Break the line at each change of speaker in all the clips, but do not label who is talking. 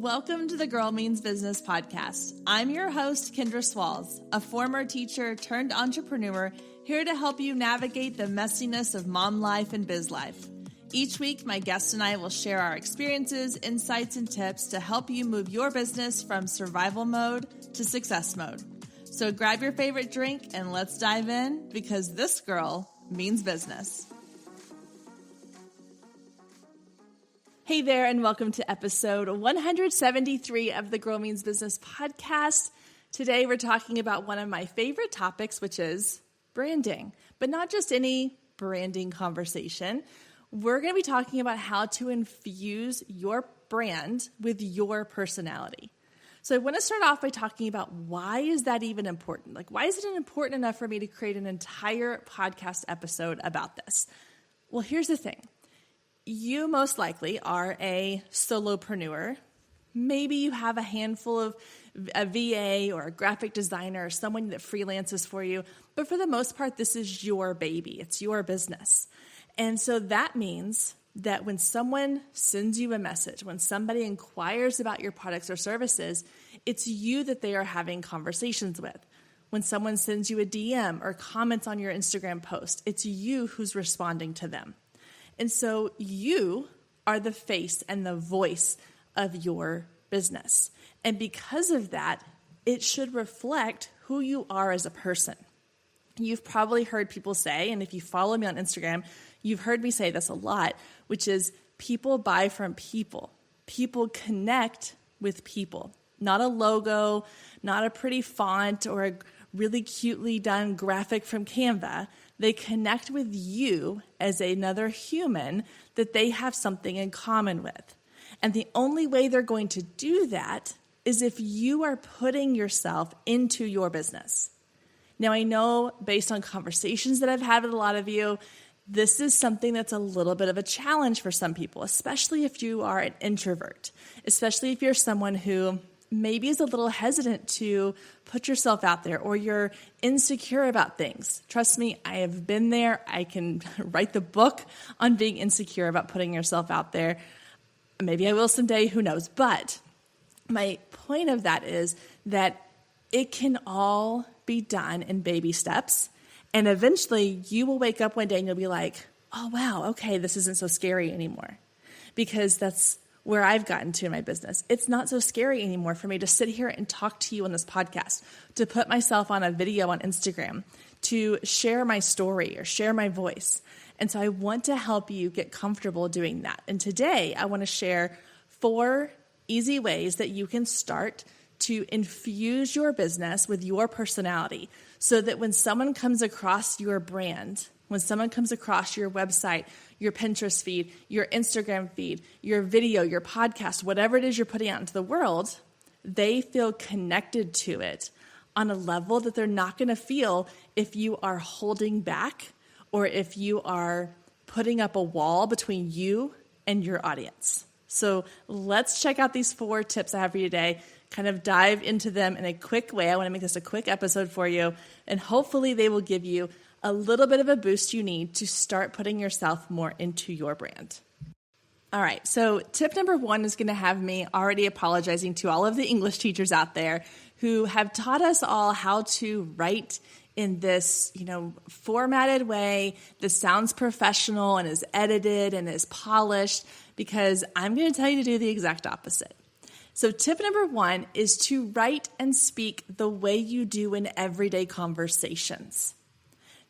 Welcome to the Girl Means Business podcast. I'm your host, Kendra Swalls, a former teacher turned entrepreneur, here to help you navigate the messiness of mom life and biz life. Each week, my guest and I will share our experiences, insights, and tips to help you move your business from survival mode to success mode. So grab your favorite drink and let's dive in, because this girl means business. Hey there, and welcome to episode 173 of the Girl Means Business podcast. Today, we're talking about one of my favorite topics, which is branding, but not just any branding conversation. We're going to be talking about how to infuse your brand with your personality. So I want to start off by talking about why is that even important? Like, why is it important enough for me to create an entire podcast episode about this? Well, here's the thing. You most likely are a solopreneur. Maybe you have a handful of a VA or a graphic designer or someone that freelances for you. But for the most part, this is your baby. It's your business. And so that means that when someone sends you a message, when somebody inquires about your products or services, it's you that they are having conversations with. When someone sends you a DM or comments on your Instagram post, it's you who's responding to them. And so you are the face and the voice of your business. And because of that, it should reflect who you are as a person. You've probably heard people say, and if you follow me on Instagram, you've heard me say this a lot, which is people buy from people. People connect with people. Not a logo, not a pretty font or a really cutely done graphic from Canva. They connect with you as another human that they have something in common with. And the only way they're going to do that is if you are putting yourself into your business. Now, I know based on conversations that I've had with a lot of you, this is something that's a little bit of a challenge for some people, especially if you are an introvert, especially if you're someone who maybe is a little hesitant to put yourself out there, or you're insecure about things. Trust me, I have been there. I can write the book on being insecure about putting yourself out there. Maybe I will someday, who knows? But my point of that is that it can all be done in baby steps. And eventually you will wake up one day and you'll be like, oh, wow, okay, this isn't so scary anymore. Because that's where I've gotten to in my business. It's not so scary anymore for me to sit here and talk to you on this podcast, to put myself on a video on Instagram, to share my story or share my voice. And so I want to help you get comfortable doing that. And today I want to share 4 easy ways that you can start to infuse your business with your personality, so that when someone comes across your brand, when someone comes across your website, your Pinterest feed, your Instagram feed, your video, your podcast, whatever it is you're putting out into the world, they feel connected to it on a level that they're not going to feel if you are holding back or if you are putting up a wall between you and your audience. So let's check out these 4 tips I have for you today, kind of dive into them in a quick way. I want to make this a quick episode for you, and hopefully they will give you a little bit of a boost you need to start putting yourself more into your brand. All right, so tip number 1 is going to have me already apologizing to all of the English teachers out there who have taught us all how to write in this, formatted way that sounds professional and is edited and is polished, because I'm going to tell you to do the exact opposite. So tip number 1 is to write and speak the way you do in everyday conversations.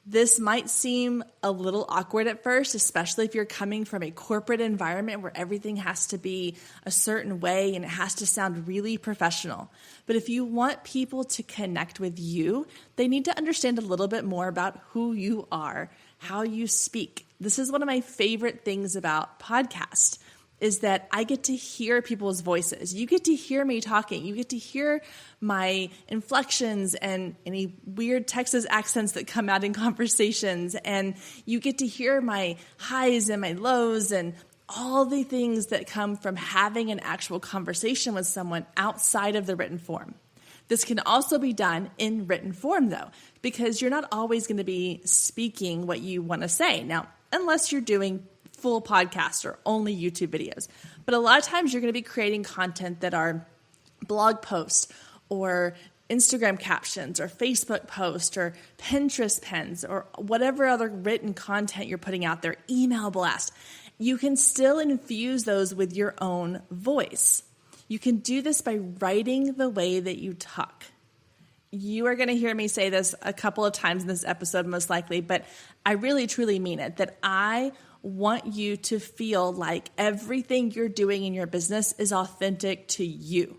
This might seem a little awkward at first, especially if you're coming from a corporate environment where everything has to be a certain way and it has to sound really professional. But if you want people to connect with you, they need to understand a little bit more about who you are, how you speak. This is one of my favorite things about podcasts, is that I get to hear people's voices. You get to hear me talking. You get to hear my inflections and any weird Texas accents that come out in conversations. And you get to hear my highs and my lows and all the things that come from having an actual conversation with someone outside of the written form. This can also be done in written form, though, because you're not always going to be speaking what you want to say. Now, unless you're doing full podcasts or only YouTube videos. But a lot of times you're going to be creating content that are blog posts or Instagram captions or Facebook posts or Pinterest pins or whatever other written content you're putting out there, email blast. You can still infuse those with your own voice. You can do this by writing the way that you talk. You are going to hear me say this a couple of times in this episode, most likely, but I really, truly mean it, that I want you to feel like everything you're doing in your business is authentic to you.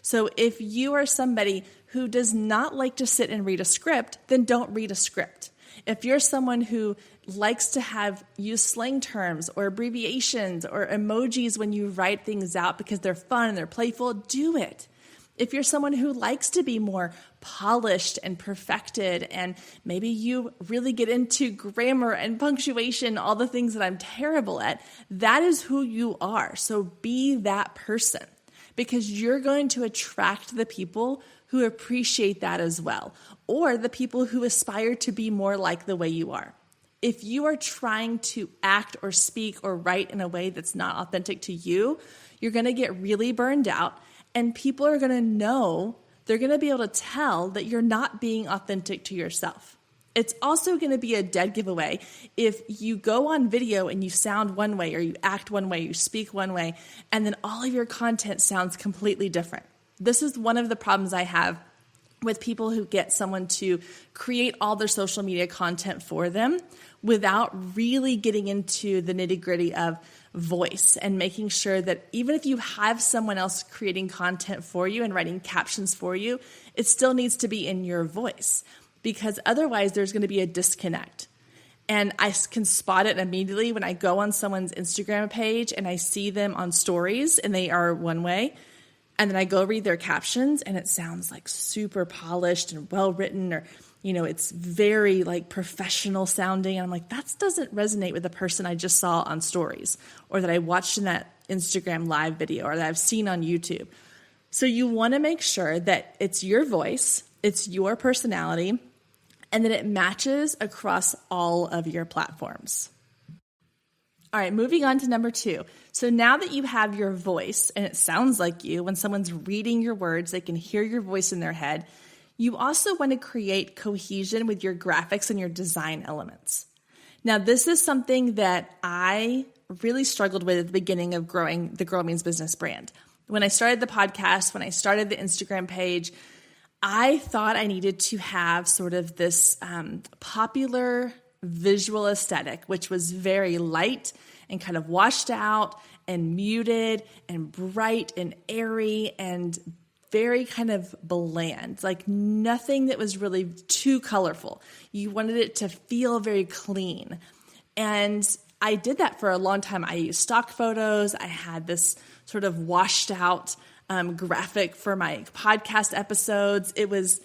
So if you are somebody who does not like to sit and read a script, then don't read a script. If you're someone who likes to use slang terms or abbreviations or emojis when you write things out because they're fun and they're playful, do it. If you're someone who likes to be more polished and perfected, and maybe you really get into grammar and punctuation, all the things that I'm terrible at, that is who you are. So be that person, because you're going to attract the people who appreciate that as well, or the people who aspire to be more like the way you are. If you are trying to act or speak or write in a way that's not authentic to you, you're going to get really burned out, and people are going to know, they're going to be able to tell that you're not being authentic to yourself. It's also going to be a dead giveaway if you go on video and you sound one way or you act one way, you speak one way, and then all of your content sounds completely different. This is one of the problems I have with people who get someone to create all their social media content for them without really getting into the nitty-gritty of voice and making sure that even if you have someone else creating content for you and writing captions for you, it still needs to be in your voice, because otherwise there's going to be a disconnect. And I can spot it immediately when I go on someone's Instagram page and I see them on stories and they are one way, and then I go read their captions and it sounds like super polished and well written, or it's very like professional sounding. And I'm like, that doesn't resonate with the person I just saw on stories, or that I watched in that Instagram live video, or that I've seen on YouTube. So you want to make sure that it's your voice, it's your personality, and that it matches across all of your platforms. All right, moving on to number 2. So now that you have your voice and it sounds like you, when someone's reading your words, they can hear your voice in their head. You also want to create cohesion with your graphics and your design elements. Now, this is something that I really struggled with at the beginning of growing the Girl Means Business brand. When I started the podcast, when I started the Instagram page, I thought I needed to have sort of this popular visual aesthetic, which was very light and kind of washed out and muted and bright and airy and very kind of bland, like nothing that was really too colorful. You wanted it to feel very clean. And I did that for a long time. I used stock photos. I had this sort of washed out graphic for my podcast episodes. It was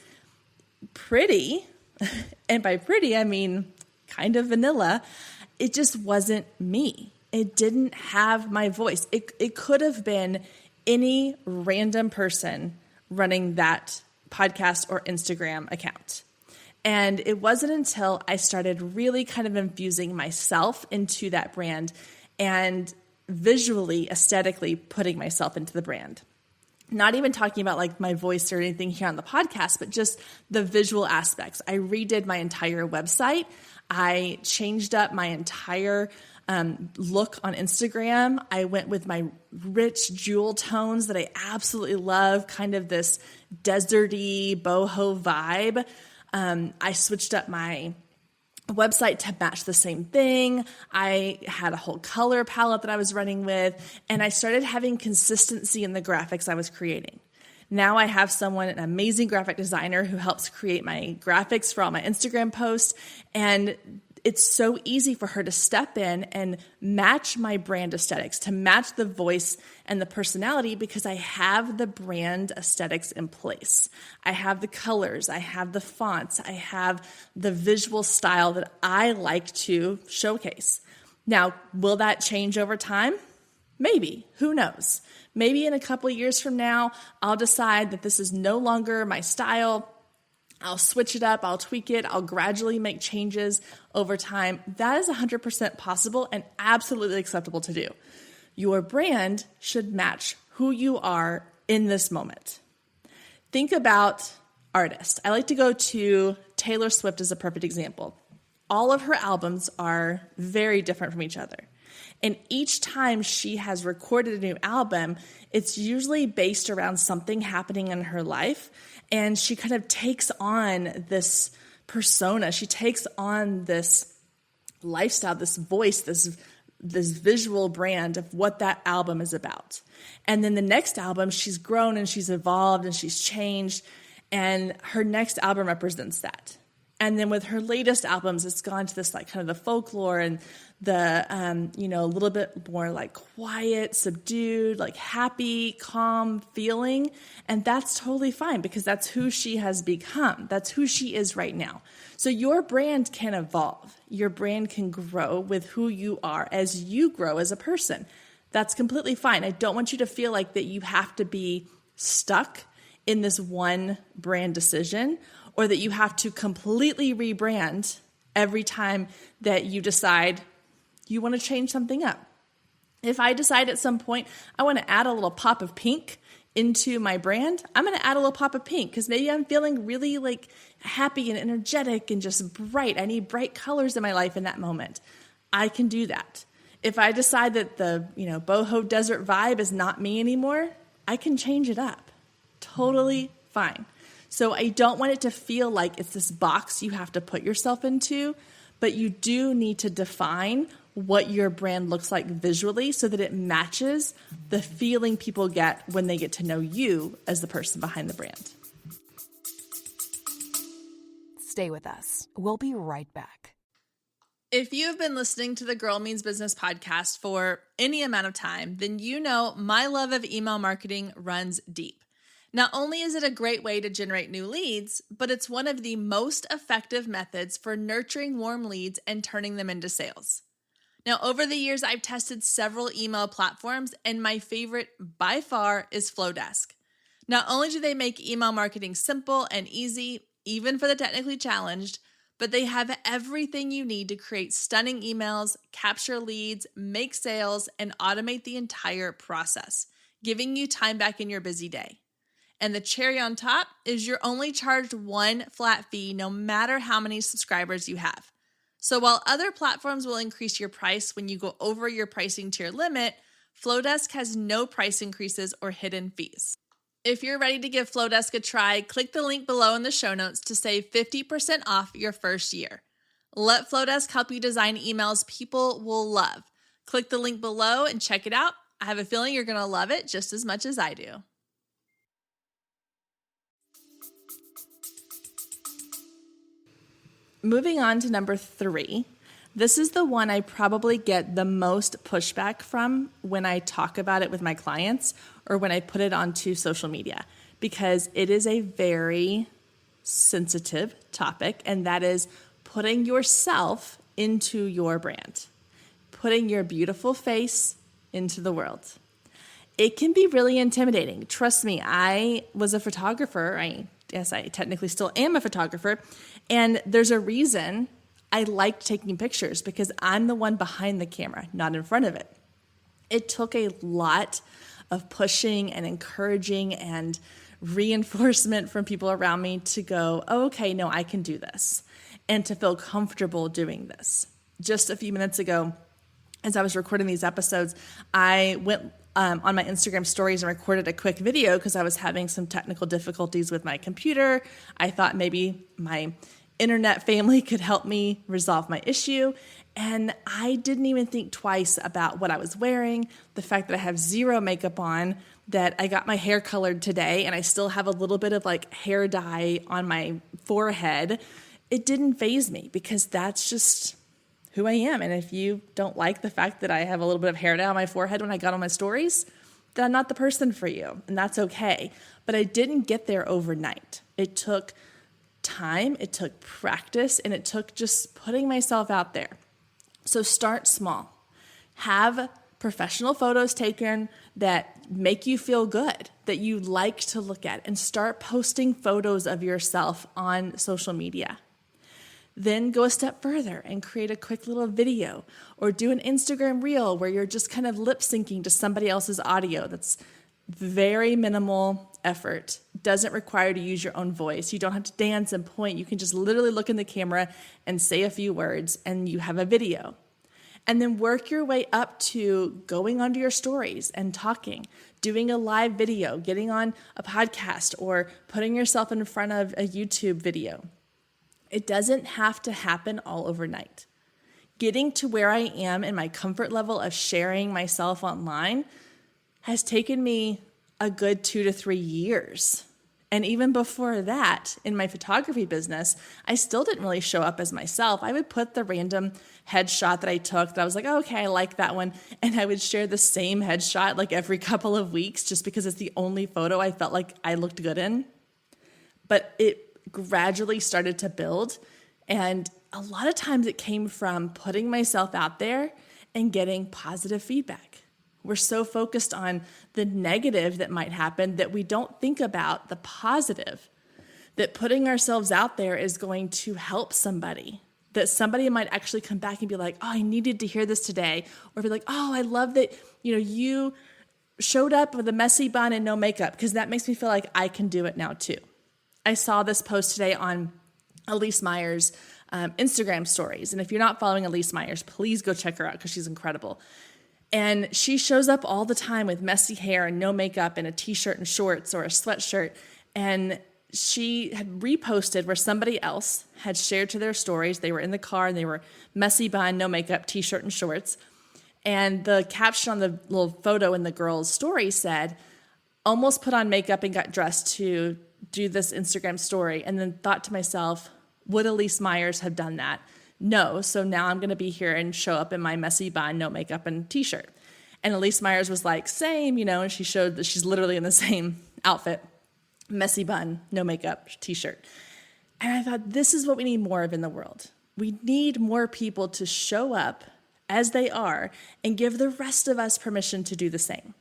pretty, and by pretty, I mean kind of vanilla. It just wasn't me. It didn't have my voice. It could have been any random person running that podcast or Instagram account. And it wasn't until I started really kind of infusing myself into that brand and visually, aesthetically putting myself into the brand. Not even talking about like my voice or anything here on the podcast, but just the visual aspects. I redid my entire website. I changed up my entire look on Instagram. I went with my rich jewel tones that I absolutely love, kind of this deserty boho vibe. I switched up my website to match the same thing. I had a whole color palette that I was running with, and I started having consistency in the graphics I was creating. Now I have an amazing graphic designer who helps create my graphics for all my Instagram posts, and it's so easy for her to step in and match my brand aesthetics, to match the voice and the personality, because I have the brand aesthetics in place. I have the colors, I have the fonts, I have the visual style that I like to showcase. Now, will that change over time? Maybe. Who knows? Maybe in a couple of years from now, I'll decide that this is no longer my style. I'll switch it up, I'll tweak it, I'll gradually make changes over time. That is 100% possible and absolutely acceptable to do. Your brand should match who you are in this moment. Think about artists. I like to go to Taylor Swift as a perfect example. All of her albums are very different from each other. And each time she has recorded a new album, it's usually based around something happening in her life. And she kind of takes on this persona. She takes on this lifestyle, this voice, this visual brand of what that album is about. And then the next album, she's grown and she's evolved and she's changed. And her next album represents that. And then with her latest albums, it's gone to this like kind of the folklore and the, a little bit more like quiet, subdued, like happy, calm feeling. And that's totally fine because that's who she has become. That's who she is right now. So your brand can evolve. Your brand can grow with who you are as you grow as a person. That's completely fine. I don't want you to feel like that you have to be stuck in this one brand decision, or that you have to completely rebrand every time that you decide you want to change something up. If I decide at some point I want to add a little pop of pink into my brand, I'm going to add a little pop of pink because maybe I'm feeling really like happy and energetic and just bright. I need bright colors in my life in that moment. I can do that. If I decide that the boho desert vibe is not me anymore, I can change it up. Totally fine. So I don't want it to feel like it's this box you have to put yourself into, but you do need to define what your brand looks like visually so that it matches the feeling people get when they get to know you as the person behind the brand.
Stay with us. We'll be right back.
If you've been listening to the Girl Means Business podcast for any amount of time, then you know my love of email marketing runs deep. Not only is it a great way to generate new leads, but it's one of the most effective methods for nurturing warm leads and turning them into sales. Now, over the years, I've tested several email platforms, and my favorite by far is Flowdesk. Not only do they make email marketing simple and easy, even for the technically challenged, but they have everything you need to create stunning emails, capture leads, make sales, and automate the entire process, giving you time back in your busy day. And the cherry on top is you're only charged one flat fee no matter how many subscribers you have. So while other platforms will increase your price when you go over your pricing tier limit, Flowdesk has no price increases or hidden fees. If you're ready to give Flowdesk a try, click the link below in the show notes to save 50% off your first year. Let Flowdesk help you design emails people will love. Click the link below and check it out. I have a feeling you're going to love it just as much as I do. Moving on to number 3, this is the one I probably get the most pushback from when I talk about it with my clients or when I put it onto social media, because it is a very sensitive topic, and that is putting yourself into your brand, putting your beautiful face into the world. It can be really intimidating. Trust me, I was a photographer. Yes, I technically still am a photographer. And there's a reason I liked taking pictures, because I'm the one behind the camera, not in front of it. It took a lot of pushing and encouraging and reinforcement from people around me to go, oh, okay, no, I can do this, and to feel comfortable doing this. Just a few minutes ago, as I was recording these episodes, I went on my Instagram stories and recorded a quick video because I was having some technical difficulties with my computer. I thought maybe my internet family could help me resolve my issue. And I didn't even think twice about what I was wearing, the fact that I have zero makeup on, that I got my hair colored today and I still have a little bit of like hair dye on my forehead. It didn't faze me because that's just who I am. And if you don't like the fact that I have a little bit of hair dye on my forehead when I got on my stories, then I'm not the person for you, and that's okay. But I didn't get there overnight. It took time, it took practice, and it took just putting myself out there. So start small. Have professional photos taken that make you feel good, that you like to look at, and start posting photos of yourself on social media. Then go a step further and create a quick little video or do an Instagram reel where you're just kind of lip syncing to somebody else's audio. That's very minimal effort. Doesn't require you to use your own voice. You don't have to dance and point. You can just literally look in the camera and say a few words and you have a video. And then work your way up to going onto your stories and talking, doing a live video, getting on a podcast, or putting yourself in front of a YouTube video. It doesn't have to happen all overnight. Getting to where I am in my comfort level of sharing myself online has taken me a good 2 to 3 years. And even before that, in my photography business, I still didn't really show up as myself. I would put the random headshot that I took that I was like, oh, okay, I like that one. And I would share the same headshot like every couple of weeks just because it's the only photo I felt like I looked good in. But it gradually started to build. And a lot of times it came from putting myself out there and getting positive feedback. We're so focused on the negative that might happen that we don't think about the positive, that putting ourselves out there is going to help somebody, that somebody might actually come back and be like, oh, I needed to hear this today. Or be like, oh, I love that, you showed up with a messy bun and no makeup, because that makes me feel like I can do it now too. I saw this post today on Elise Meyer's Instagram stories. And if you're not following Elise Myers, please go check her out because she's incredible. And she shows up all the time with messy hair and no makeup and a t-shirt and shorts or a sweatshirt. And she had reposted where somebody else had shared to their stories. They were in the car and they were messy bun, no makeup, t-shirt and shorts. And the caption on the little photo in the girl's story said, almost put on makeup and got dressed to do this Instagram story. And then thought to myself, would Elise Myers have done that? No, so now I'm going to be here and show up in my messy bun, no makeup, and t-shirt. And Elise Myers was like, same, and she showed that she's literally in the same outfit, messy bun, no makeup, t-shirt. And I thought, this is what we need more of in the world. We need more people to show up as they are and give the rest of us permission to do the same.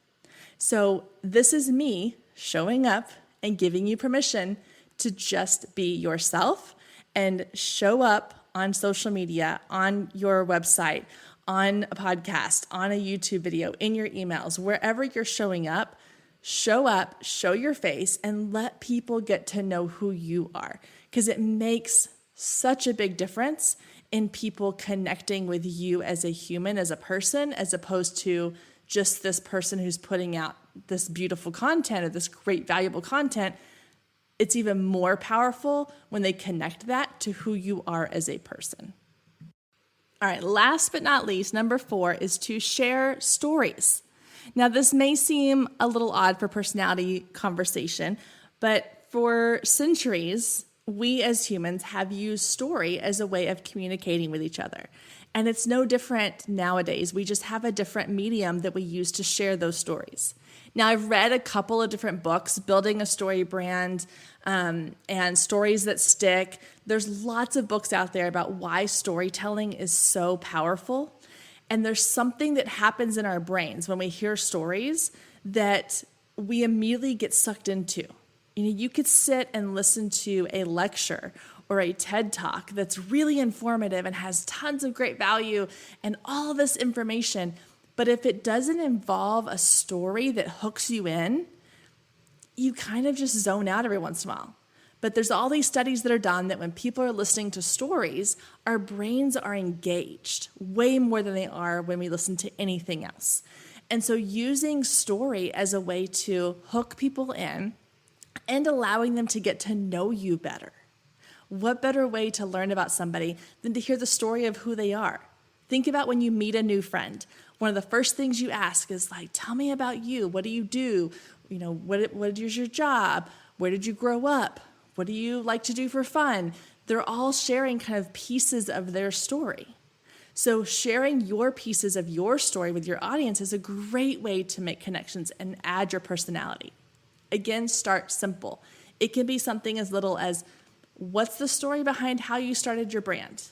So this is me showing up and giving you permission to just be yourself and show up on social media, on your website, on a podcast, on a YouTube video, in your emails, wherever you're showing up, show your face, and let people get to know who you are. Because it makes such a big difference in people connecting with you as a human, as a person, as opposed to just this person who's putting out this beautiful content or this great, valuable content. It's even more powerful when they connect that to who you are as a person. All right, last but not least, number 4 is to share stories. Now, this may seem a little odd for personality conversation, but for centuries, we as humans have used story as a way of communicating with each other. And it's no different nowadays. We just have a different medium that we use to share those stories. Now, I've read a couple of different books, Building a Story Brand, and Stories That Stick. There's lots of books out there about why storytelling is so powerful. And there's something that happens in our brains when we hear stories that we immediately get sucked into. You could sit and listen to a lecture or a TED Talk that's really informative and has tons of great value and all this information. But if it doesn't involve a story that hooks you in, you kind of just zone out every once in a while. But there's all these studies that are done that when people are listening to stories, our brains are engaged way more than they are when we listen to anything else. And so using story as a way to hook people in and allowing them to get to know you better. What better way to learn about somebody than to hear the story of who they are? Think about when you meet a new friend. One of the first things you ask is like, tell me about you. What do you do? What is your job? Where did you grow up? What do you like to do for fun? They're all sharing kind of pieces of their story. So sharing your pieces of your story with your audience is a great way to make connections and add your personality. Again, start simple. It can be something as little as, what's the story behind how you started your brand?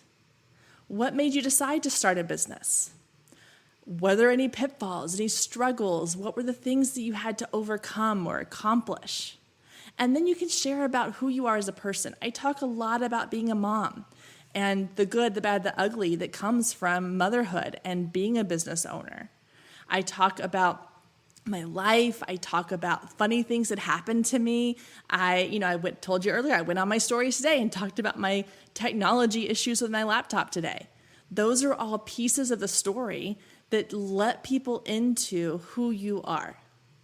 What made you decide to start a business? Were there any pitfalls, any struggles? What were the things that you had to overcome or accomplish? And then you can share about who you are as a person. I talk a lot about being a mom and the good, the bad, the ugly that comes from motherhood and being a business owner. I talk about my life. I talk about funny things that happened to me. Told you earlier, I went on my stories today and talked about my technology issues with my laptop today. Those are all pieces of the story that let people into who you are.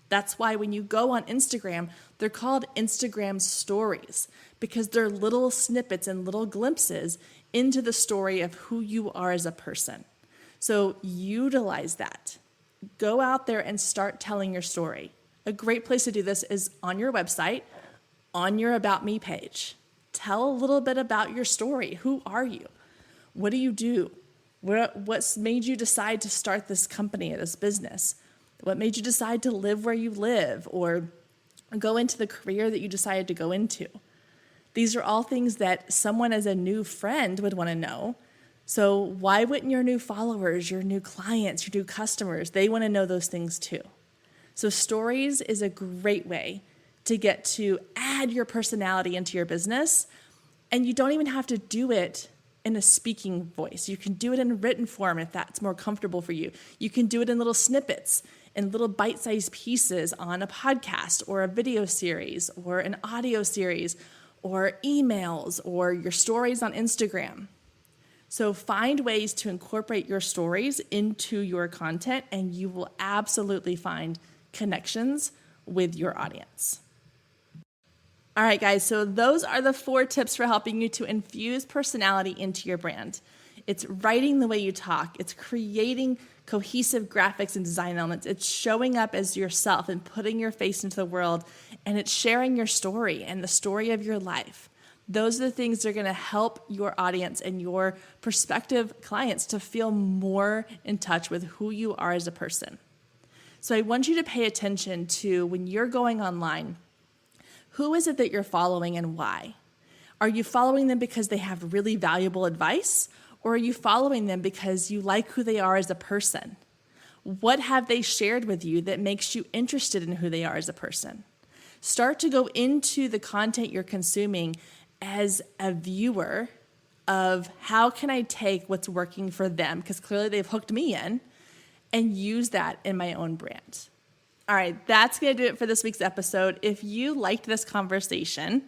That's why when you go on Instagram, they're called Instagram stories, because they're little snippets and little glimpses into the story of who you are as a person. So utilize that. Go out there and start telling your story. A great place to do this is on your website, on your About Me page. Tell a little bit about your story. Who are you? What do you do? What's made you decide to start this company or this business? What made you decide to live where you live or go into the career that you decided to go into? These are all things that someone as a new friend would want to know. So why wouldn't your new followers, your new clients, your new customers, they want to know those things too. So stories is a great way to get to add your personality into your business. And you don't even have to do it in a speaking voice. You can do it in a written form if that's more comfortable for you. You can do it in little snippets, in little bite-sized pieces on a podcast or a video series or an audio series or emails or your stories on Instagram. So find ways to incorporate your stories into your content, and you will absolutely find connections with your audience. All right, guys, so those are the 4 tips for helping you to infuse personality into your brand. It's writing the way you talk. It's creating cohesive graphics and design elements. It's showing up as yourself and putting your face into the world, and it's sharing your story and the story of your life. Those are the things that are going to help your audience and your prospective clients to feel more in touch with who you are as a person. So I want you to pay attention to when you're going online, who is it that you're following and why? Are you following them because they have really valuable advice, or are you following them because you like who they are as a person? What have they shared with you that makes you interested in who they are as a person? Start to go into the content you're consuming as a viewer of how can I take what's working for them, because clearly they've hooked me in, and use that in my own brand. All right, that's going to do it for this week's episode. If you liked this conversation,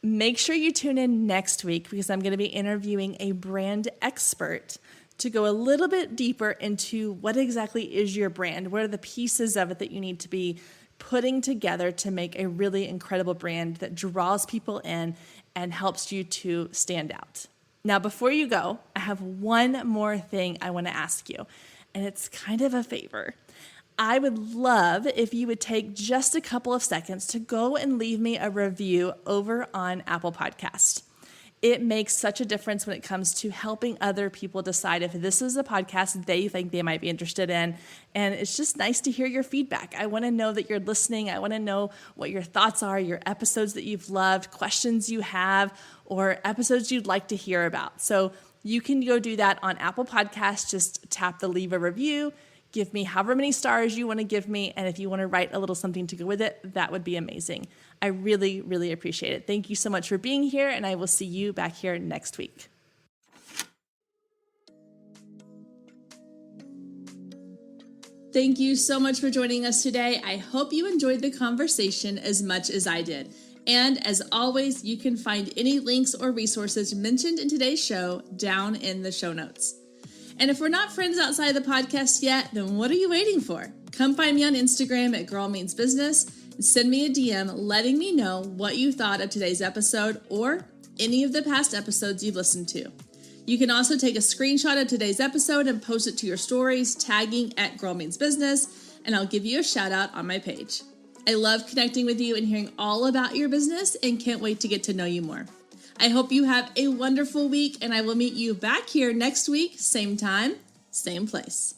make sure you tune in next week, because I'm going to be interviewing a brand expert to go a little bit deeper into what exactly is your brand. What are the pieces of it that you need to be putting together to make a really incredible brand that draws people in and helps you to stand out. Now, before you go, I have one more thing I want to ask you, and it's kind of a favor. I would love if you would take just a couple of seconds to go and leave me a review over on Apple Podcasts. It makes such a difference when it comes to helping other people decide if this is a podcast they think they might be interested in. And it's just nice to hear your feedback. I want to know that you're listening. I want to know what your thoughts are, your episodes that you've loved, questions you have, or episodes you'd like to hear about. So you can go do that on Apple Podcasts. Just tap the leave a review. Give me however many stars you want to give me. And if you want to write a little something to go with it, that would be amazing. I really, really appreciate it. Thank you so much for being here, and I will see you back here next week. Thank you so much for joining us today. I hope you enjoyed the conversation as much as I did. And as always, you can find any links or resources mentioned in today's show down in the show notes. And if we're not friends outside the podcast yet, then what are you waiting for? Come find me on Instagram at Girl Means Business and send me a DM letting me know what you thought of today's episode or any of the past episodes you've listened to. You can also take a screenshot of today's episode and post it to your stories, tagging at Girl Means Business, and I'll give you a shout out on my page. I love connecting with you and hearing all about your business and can't wait to get to know you more. I hope you have a wonderful week, and I will meet you back here next week, same time, same place.